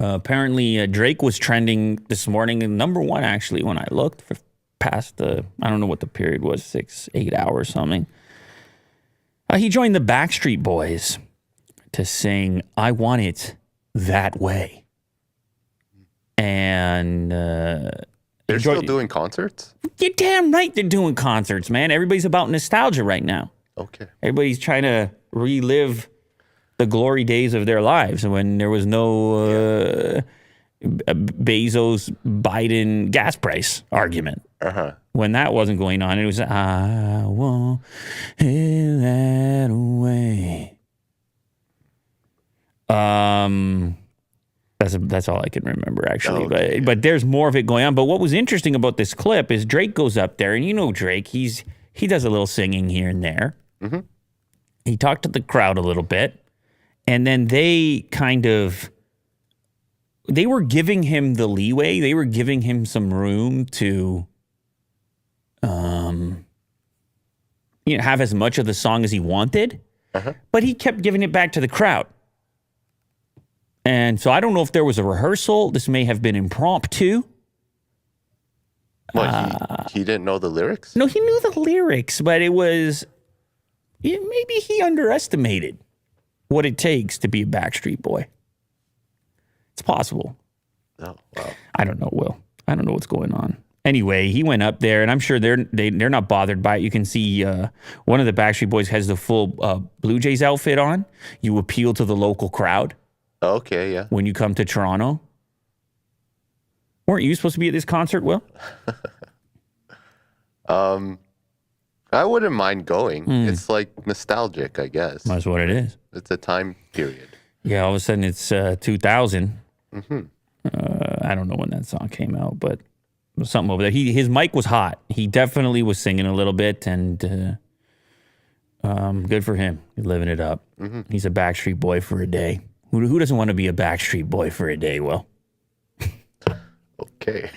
Apparently, Drake was trending this morning, number one actually when I looked for past the, I don't know what the period was, 6-8 hours something. He joined the Backstreet Boys to sing "I Want It That Way," and they're still doing concerts. You're damn right they're doing concerts, man. Everybody's about nostalgia right now. Okay, everybody's trying to relive the glory days of their lives when there was no Bezos Biden gas price argument. When that wasn't going on, it was "I want it that way." That's all I can remember actually. Okay. But there's more of it going on. But what was interesting about this clip is Drake goes up there, and you know Drake, he does a little singing here and there. Mm-hmm. He talked to the crowd a little bit, and then they were giving him the leeway. They were giving him some room to have as much of the song as he wanted, but he kept giving it back to the crowd. And so I don't know if there was a rehearsal. This may have been impromptu. What, he didn't know the lyrics? No, he knew the lyrics, but it was, maybe he underestimated what it takes to be a Backstreet Boy. It's possible. Oh, wow. I don't know, Will. I don't know what's going on. Anyway, he went up there, and I'm sure they're not bothered by it. You can see one of the Backstreet Boys has the full Blue Jays outfit on. You appeal to the local crowd. Okay, yeah. When you come to Toronto. Weren't you supposed to be at this concert, Will? I wouldn't mind going. It's like nostalgic, I guess. That's what it is. It's a time period. Yeah, all of a sudden it's 2000. Mm-hmm. I don't know when that song came out, but something over there. His mic was hot. He definitely was singing a little bit, and good for him. He's living it up. Mm-hmm. He's a Backstreet Boy for a day. Who doesn't want to be a Backstreet Boy for a day, Will? Okay.